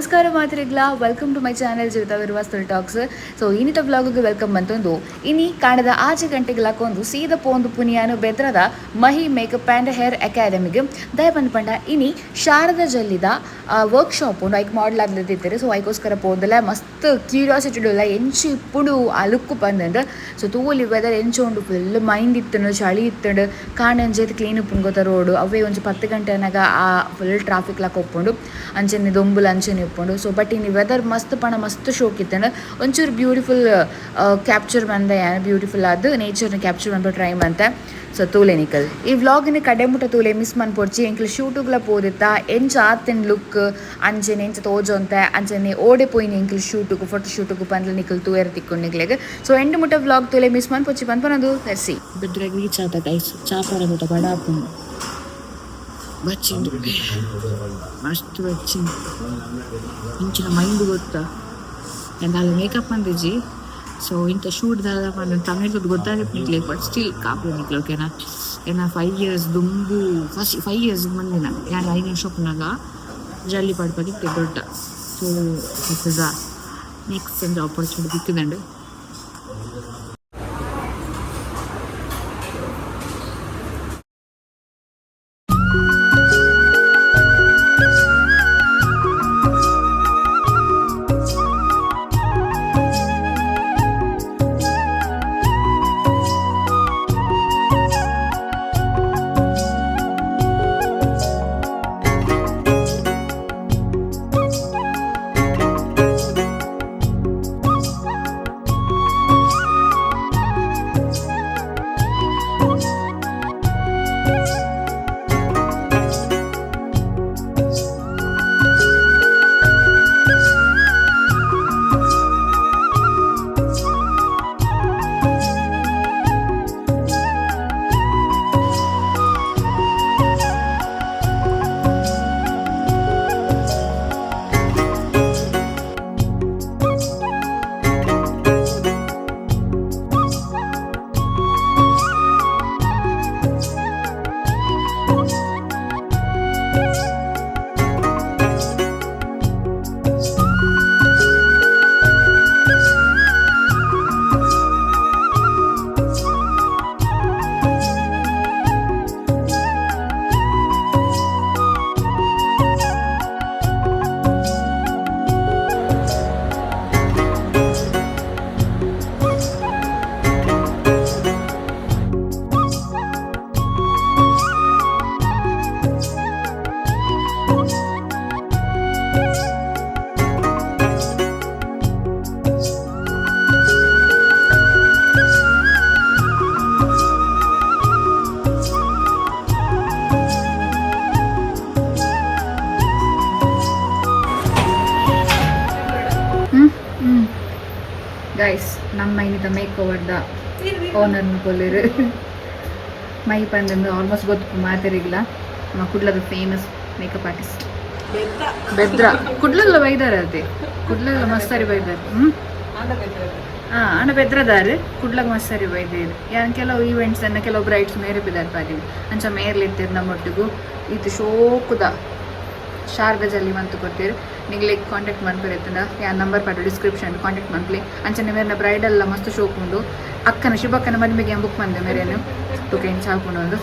ನಮಸ್ಕಾರ ಮಾತ್ರಿಗ್ಲಾ, welcome to my channel Jeevitha ವಿರ್ವಾಸ್ತಲ್ ಟಾಕ್ಸ್. ಸೊ ಇನ್ನಿತ ವ್ಲಾಗ್ಗೆ ವೆಲ್ಕಮ್ ಬಂತೊಂದು ಇನ್ನಿ ಕಾಣದ ಆಚೆ ಗಂಟೆಗಳಾಕೊಂದು ಸೀದ ಪೋಂದು ಪುನಿಯಾನು ಬೆದ್ರದ ಮಹಿ ಮೇಕಪ್ ಆ್ಯಂಡ್ ಹೇರ್ ಅಕಾಡೆಮಿಗೆ ದಯ ಬಂದು ಪಂಡ ಇನ್ನಿ ಶಾರದಾ ಜಲ್ಲಿದ ವರ್ಕ್ಶಾಪ್ ಒಂದು ಐಕ್ ಮಾಡಲ್ ಆಗ್ಲದಿದ್ದಾರೆ. ಸೊ ಐಕೋಸ್ಕರ ಪೋದಲ್ಲ ಮಸ್ತ್ ಕ್ಯೂರಿಯಾಸಿಟಿ ಉಲ್ಲ ಎಂಚು ಇಪ್ಪುಡು ಆ ಲುಕ್ ಬಂದಂಡು. ಸೊ ತೂಲಿ ವೆದರ್ ಎಂಚೋಂಡು ಫುಲ್ ಮೈಂಡ್ ಇತ್ತಂಡು ಚಳಿ ಇತ್ತಂಡು ಕಾಣಂಜೈತೆ ಕ್ಲೀನ್ ಉಪ್ಪುನ್ ಗೊತ್ತ ರೋಡು ಅವೇ ಒಂಚು 10 ಗಂಟೆನಾಗ ಆ ಫುಲ್ ಟ್ರಾಫಿಕ್ ಲಾಕ್ ಒಪ್ಪುಂಡು ಅಂಚನೆ ದೊಂಬುಲ ಅಂಚನೆ ಇಪ್ಪುಂಡು. ಸೊ ಬಟ್ ಇನ್ನು ವೆದರ್ ಮಸ್ತ್ ಪಣ ಮಸ್ತ್ ಶೋಕ್ ಇತ್ತಂಡು ಒಂಚೂರು ಬ್ಯೂಟಿಫುಲ್ ಕ್ಯಾಪ್ಚರ್ ಬಂದ ಬ್ಯೂಟಿಫುಲ್ ಅದು ನೇಚರ್ನ ಕ್ಯಾಪ್ಚರ್ ಬಂದು ಟ್ರೈ ಬಂತೆ. ಸೊ ತೂಲೆ ನಿಕಲ್ ಈ ವ್ಲಾಗಿನ ಕಡೆ ಮುಟ್ಟ ತೂಲೆ ಮಿಸ್ ಮನ್ಪೊಡ್ಚಿ ಎಂಕ್ಲು ಶೂಟುಗ್ಲ ಪೋದಿತ್ತ ಎಂಚ ಆತಿನ ಲುಕ್ ಅಂಚನೆ ಎಂಚ ತೋಜೊಂತ ಅಂಚನೆ ಓಡೆ ಪೋಯಿನ ಎಂಕ್ಲು ಶೂಟುಗು ಫೋಟೋ ಶೂಟುಗು ಪಂದ್ಲ ನಿಕಲ್ ತೂಯರ್ ತಿಕ್ಕೊಂಡಿಗ್ಲೆಗ್. ಸೊ ಎಂಡ್ ಮುಟ್ಟ ವ್ಲಾಗ್ ತೂಲೆ ಮಿಸ್ ಮನ್ಪೊಚ್ಚಿ ಪನ್ಪನದು ತರ್ಸಿ ಬಿದ್ರೆಗ್ ರೀಚ್ ಆತ ಗೈಸ್. ಚಾಪರ ಮುಟ್ಟ ಬಡ ಹಾಕೊಂಡು ಬಚ್ಚಿಂದು ಮಸ್ತ್ ಬಚ್ಚಿಂದು ಇಂಚಿನ ಮೈಂಡ್ ಗೊತ್ತಾ ಎಂದಾಲು ಮೇಕಪ್ ಅಂದಿಜಿ. ಸೊ ಇಂಥ ಶೂಟ್ದಾಗ ನಾನು ತಮಿಳ್ದು ಗೊತ್ತಾಗಿತ್ತು ಬಟ್ ಸ್ಟಿಲ್ ಕಾಪು ನಿಕ್ಲು ಓಕೆನಾ. ಏನ 5 years ದುಂಬು ಫಸ್ಟ್ 5 years ಮಂದಿನ ಯಾರು 5 ವರ್ಷನಾಗ ಜಲ್ಲಿ ಪಡ್ಪದಿಕ್ಕೆ ದೊಡ್ಡ. ಸೊ ಇಟ್ಸ್ ನೆಕ್ಸ್ಟ್ ಒಂದು ಆಪರ್ಚುನಿಟಿ ಸಿಕ್ಕಿದಂಡು. ಗೈಸ್ ನಮ್ಮ ಮೈನಿದ ಮೇಕ್ ಓವರ್ದ ಓನರ್ನ ಕೊಲ್ಲಿರು ಮೈ ಪಂದಂದು ಆಲ್ಮೋಸ್ಟ್ ಗೊತ್ತು ಮಾತಾರಿಗಿಲ್ಲ. ನಮ್ಮ ಕುಡ್ಲದ ಫೇಮಸ್ ಮೇಕಪ್ ಆರ್ಟಿಸ್ಟ್ ಬೆದ್ರ ಕುಡ್ಲಲ್ಲ ಬೈದಾರ ಅದೇ ಕುಡ್ಲಲ್ಲ ಮಸ್ತಾರಿ ಬೈದಾರೆ. ಅಣ್ಣ ಬೆದ್ರದಾರು ಕುಡ್ಲಾಗ ಮಸ್ತಾರಿ ಬೈದಿರು. ಯಾನ್ ಕೆಲವು ಈವೆಂಟ್ಸ್ ಅನ್ನ ಕೆಲವು ಬ್ರೈಡ್ಸ್ ಮೇರೆ ಬಿದ್ದಾರ ಪಾದಿವಿ ಅಂಚ ಮೇರ್ಲಿರ್ತೀರಿ ನಮ್ಮೊಟ್ಟಿಗೂ ಇದು ಶೋಕುದ ಶಾರದಾ ಜಲ್ಲಿ ಮಂತು ಕೊಡ್ತೀರಿ. ನಿಂಗೆ ಕಾಂಟ್ಯಾಕ್ಟ್ ಮನ್ಪಿರುತ್ತಂಡ ಯಾ ನಂಬರ್ ಪಾಡು ಡಿಸ್ಕ್ರಿಪ್ಷನ್ ಕಾಂಟ್ಯಾಕ್ಟ್ ಮನ್ಪ್ಲಿ ಅಂಚನೆ ಮೇರಿನ ಬ್ರೈಡಲ್ಲ ಮಸ್ತ್ ಶೋಕ್ ಉಂಡು. ಅಕ್ಕನ ಶುಭಕ್ಕನ ಮದುವೆಗೆ ಬುಕ್ ಬಂದೆ ಮೇರೇನು ತುಕೇನು ಚಾಕೊಂಡು ಒಂದು.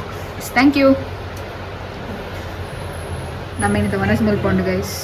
Thank you. ನಮ್ಮೇನಿತ ಮನಸ್ಸು ಮಲ್ಕೊಂಡು ಗೈಸ್.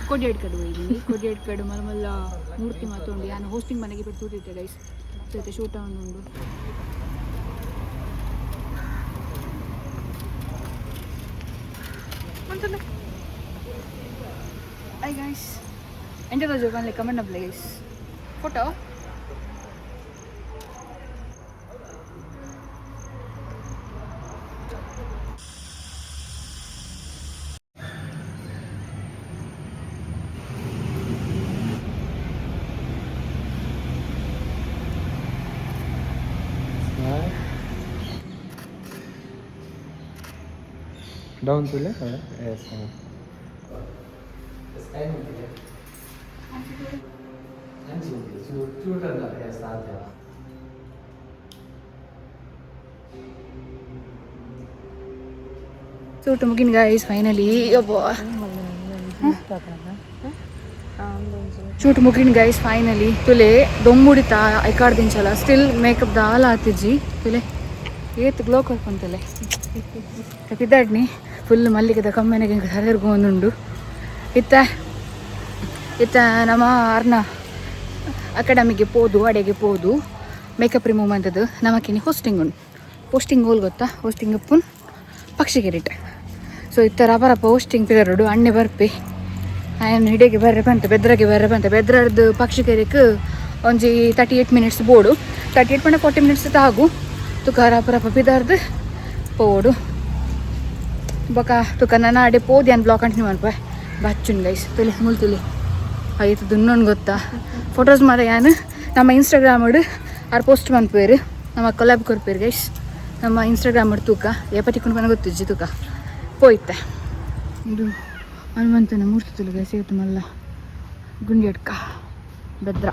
ಕೊಡ್ಯಡ್ಕಡು ಹೋಗಿದ್ದೀನಿ ಕೊಡ್ಯಡ್ಕಡು ಮಲ್ಲ ಮೂರ್ತಿ ಮಾತೊಂಡು ನಾನು ಹೋಸ್ಟಿಂಗ್ ಮನೆಗೆ ಬಿಟ್ಟು ತೂತಿದ್ದೆ ಗೈಸ್ ಜೊತೆ ಶೂಟ ಉಂಡು ಹಾಯ್ ಗೈಸ್ ಎಂಟದ ಜೋಗನ್ಲೆ ಕಮೆಂಟ್ ಅಪ್ಲೆ guys photo Down to left? Yes. Shoot ಮುಗಿನ್ ಗೈಸ್ ಫೈನಲಿ ಶೂಟ್ ಮುಗಿನ್ ಗೈಸ್ ಫೈನಲಿ ತುಲೆ ದೊಂಬುಡಿತಾ ಐಕಾಡ್ದಿಂಚಲ್ಲ ಸ್ಟಿಲ್ ಮೇಕಪ್ ದಾಲ ಆತಿಜ್ಜಿ ತುಲೆ ಏತ್ ಗ್ಲೋ ಕೊರ್ಕೊಂತಲೆ ಪಿದ್ದಾಡ್ನಿ ಫುಲ್ ಮಲ್ಲಿಗೆದ ಕಮ್ಮೆನೆಗೆ ಹರಿರ್ಗೊಂದುಂಡು ಇತ್ತ ಇತ್ತ ನಮ್ಮ ಅರ್ನ ಅಕಾಡೆಮಿಗೆ ಪೋದು ಅಡೆಗೆ ಪೋದು ಮೇಕಪ್ ರಿಮೂವ್ ಅಂತದ್ದು ನಮಕಿನಿ ಹೋಸ್ಟಿಂಗ್ ಉಂಡು ಹೋಸ್ಟಿಂಗ್ ಹೋಲ್ ಗೊತ್ತಾ ಹೋಸ್ಟಿಂಗ್ ಅಪ್ಪುನ್ ಪಕ್ಷಿಗೆರಿಟ ಸೊ ಇತ್ತ ರಬರಪ್ಪ ಹೋಸ್ಟಿಂಗ್ ಪಿರಡು ಅಣ್ಣೆ ಬರ್ಪಿ ಆಯನ್ ಹಿಡಿಗೆ ಬರ್ರೆ ಬಂತ ಬೆದ್ರಗೆ ಬರ್ರೆ ಬಂತ ಬೆದ್ರದ್ದು ಪಕ್ಷಿಗೆರಿಕ್ ಒಂಜಿ 38 ಮಿನಿಟ್ಸ್ ಬೋಡು 38 40 ಮಿನಿಟ್ಸ್ ತಾಗು ತುಕ ರಬರಪ್ಪ ಪಿದಾರ್ದು ಪೋಡು ಬೊಕ ತುಕ ನನ್ನ ಅಡೆ ಪೋದಿ ಅನ್ ಬ್ಲಾಗ್ ಕಂಟಿನ್ಯೂ ಮಾಡ್ಪ ಬಚ್ಚುನ್ ಗೈಸ್ ತುಲೆ ಮುಲ್ ತುಲೆ ಆಯ್ತು ದುನ್ನೊಂದು ಗೊತ್ತಾ ಫೋಟೋಸ್ ಮಾರ ಯಾನು ನಮ್ಮ ಇನ್ಸ್ಟಾಗ್ರಾಮ್ ಆರು ಪೋಸ್ಟ್ ಮನ್ಪೇರು ನಮ್ಮ ಕೊಲಾಬ್ ಕೊರ್ಪೇರು ಗೈಸ್ ನಮ್ಮ ಇನ್ಸ್ಟಾಗ್ರಾಮ್ ತೂಕ ಎಪ್ಪತ್ತಿಕೊಂಡು ಗೊತ್ತಿಜ್ಜಿ ತೂಕ ಪೋಯ್ತೆ ಇದು ಹನುಮಂತನ ಮೂರ್ತಿ ತುಲು ಗೈಸ್ ಇವತ್ತು ಮಲ್ಲ ಗುಂಡಿ ಅಡ್ಕ ಭದ್ರ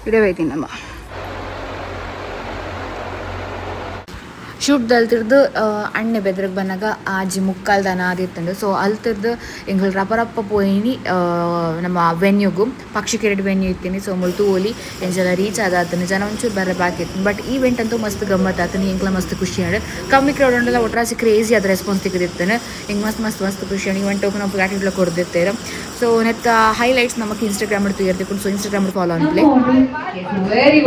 ಇಡವೈತೀನಿ ನಮ್ಮ ಶೂಟ್ ಅಲ್ತಿರ್ದು ಅಣ್ಣೆ ಬೆದ್ರಗೆ ಬಂದಾಗ ಆಜಿ ಮುಕ್ಕಾಲ್ದನ ಆದಿತ್ತಂಡು ಸೊ ಅಲ್ತಿರ್ದು ಎಂಗಳು ರಪರಪ್ಪ ಪೋಯಿನಿ ನಮ್ಮ ವೆನ್ಯೂಗು ಪಕ್ಷಿ ಕೆರೆಡ್ ವೆನ್ಯೂ ಇತ್ತೀನಿ ಸೊ ಮುಳ್ತು ಓಲಿ ಎಂಜೆಲ್ಲ ರೀಚ್ ಆದಾತನು ಜನ ಒಂಚೂರು ಬರ್ರೆ ಬಾಕಿತ್ತು ಬಟ್ ಈವೆಂಟ್ ಅಂತೂ ಮಸ್ತ್ ಗಮ್ಮತ್ ಆತನು ಎಂಗ್ಲ ಮಸ್ತ್ ಖುಷಿ ಆಡು ಕಮ್ಮಿ ಕ್ರೌಡ್ ಉಂಡೆಲ್ಲ ಒಟ್ರಾಸಿ ಕ್ರೇಜಿ ಅದು ರೆಸ್ಪಾನ್ಸ್ ತೆಗೆದಿರ್ತಾನೆ ಹೆಂಗೆ ಮಸ್ತ್ ಖುಷಿ ಆಡಿ ಈವೆಂಟ್ ಹೋಗಿ ನಾವು ಗ್ರಾಟಿಟ್ಯೂಡ್ ಕೊಡ್ದಿರ್ತೇವೆ ಸೊ ನೆತ್ತ ಹೈಲೈಟ್ಸ್ ನಮಗೆ ಇನ್ಸ್ಟಾಗ್ರಾಮ್ ಮಾಡ್ತು ಇರ್ತಿಕೊಂಡು ಸೊ ಇನ್ಸ್ಟಾಗ್ರಾಮ್ ಫಾಲೋ ಅನ್ಪ್ಲೆ ವೆರಿ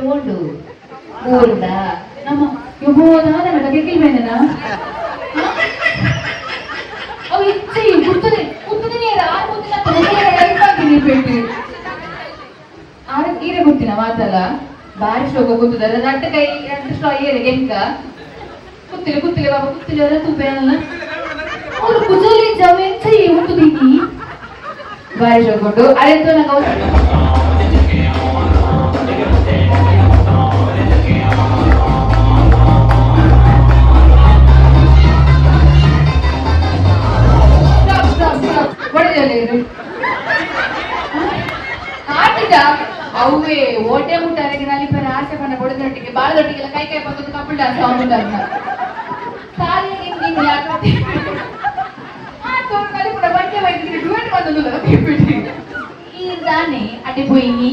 ಗುಡ್ ಊರುಂಡಾ ನಮ್ಮ ಯುಗೋನಾದ ನಡಕ್ಕೆ ಮೇನಾ ಅವು ಇಚ್ಚೆ ಗುರ್ತದೆ ಗುರ್ತದೆ ಆರು ಮುಂದಿನ ಲೈಫ್ ಆಗಿ ಪೇಟೆ ಆರು ಈರೆ ಗುರ್ತಿನ ಮಾತಲ್ಲ ಬಾರಿ ಶೋಕ ಗೊತ್ತದ ಅಟ್ಟ ಕೈ ಎರಡು ಸ್ಟಾ ಏರೆ ಗೆಂಕ ಕುತ್ತಿಲೆ ಬಾಬಾ ಕುತ್ತಿಲೆ ಅದ ತುಪ್ಪೆ ಅಲ್ಲ ಅವ್ರು ಕುಜಲಿ ಜಮೆಂಚೆ ಹುಟ್ಟುದೀನಿ ಬಾರಿ ಶೋಕ ಕೊಟ್ಟು ಅರೆಂತೂ ನಂಗೆ ಅವೇ ಓಟೆ ಮುಟ್ಟಾರಿಗೆ ನಲಿಪನ ಆಸೆ ಪನ್ನ ಕೊಡದೊಟ್ಟಿಗೆ ಬಾಳದೊಟ್ಟಿಗೆಲ್ಲ ಕೈ ಬಂದು ಕಪಲ್ ಡ್ಯಾನ್ಸ್ ಆಗುಂಟನ್ನ ಕಾಲಿ ಹಿಂಗೆ ಯಾಕೆ ನಲಿಪನ ಬಟ್ಟೆ ಬೈದಿದ್ರೆ ಡ್ಯೂಯೆಟ್ ಬಂದದ್ದು ಈ ತಾನೆ ಅಡ್ಡೆ ಪೋಯಿನಿ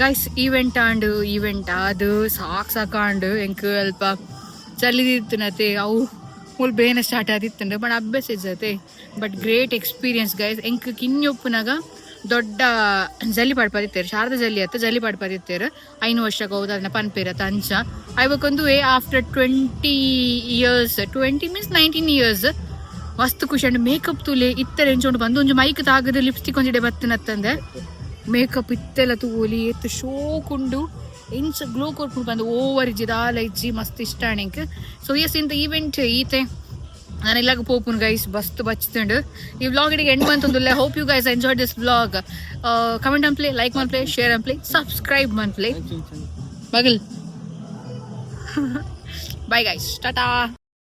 ಗೈಸ್ ಈವೆಂಟ್ ಅದು ಸಾಕಾಂಡು ಎಂಕ್ ಅಲ್ಪ ಚಲಿದಿತ್ತನತೆ ಅವು ಫುಲ್ ಬೇನೆ ಸ್ಟಾರ್ಟ್ ಆದಿತ್ತಂಡು ಬಟ್ ಅಭ್ಯಾಸ ಇಜ್ಜತೆ ಬಟ್ ಗ್ರೇಟ್ ಎಕ್ಸ್ಪೀರಿಯನ್ಸ್ ಗೈಸ್ ಎಂಕ್ ಕಿನ್ನೊಪ್ಪುನಾಗ ದೊಡ್ಡ ಜಲ್ಲಿ ಪಾಡ್ಪದಿತ್ತೇರು ಶಾರದಾ ಜಲ್ಲಿ ಅತ್ತ ಜಲ್ಲಿ ಪಾಡ್ಪದಿತ್ತೇರು 5 ವರ್ಷಕ್ಕೆ ಹೌದು ಅದನ್ನ ಪನ್ಪೇರತ್ತ ಅಂಚ ಐವಕ್ಕೊಂದು ಆಫ್ಟರ್ 20 years 20 ಮೀನ್ಸ್ 19 years ಮಸ್ತ್ ಖುಷಿ ಅಂಡ್ ಮೇಕಪ್ ತುಲೆ ಇತ್ತರ ಎಂಚೋಂಡು ಬಂದು ಒಂಜು ಮೈಕ್ ತಾಗದು ಲಿಪ್ಸ್ಟಿಕ್ ಒಂಜಿಡೆ ಬತ್ತನತ್ತಂದೆ ಮೇಕಪ್ ಇತ್ತೆಲ್ಲ ತೂಲಿ ಎತ್ತು ಶೋಕುಂಡು ಇಂಚ ಗ್ಲೋ ಕೊರ್ಕೊಂಡು ಬಂದು ಓವರ್ ಇಜ್ಜಿ ದಾಲ ಇಜ್ಜಿ ಮಸ್ತ್ ಇಷ್ಟ ಆಣೆಂಕ್ ಸೊ ಎಸ್ ಇಂತ ಈವೆಂಟ್ ಈತೆ ನಾನು ಇಲ್ಲಾಗ ಪೋಪುನ್ ಗೈಸ್ ಬಸ್ತು ಬಚ್ಚಿಕೊಂಡು ಈ ವ್ಲಾಗ್ ಇಡಿಗೆ ಎಂಡ್ ಬಂತಂದುಲ್ಲೆ hope you guys enjoy this vlog comment ಅನ್ಪ್ಲೇ ಲೈಕ್ ಮನ್ಪ್ಲೇ ಶೇರ್ ಅನ್ಪ್ಲೇ ಸಬ್ಸ್ಕ್ರೈಬ್ ಮನ್ಪ್ಲೇ ಬಗಲ್ ಬಾಯ್ ಗೈಸ್ ಟಾಟಾ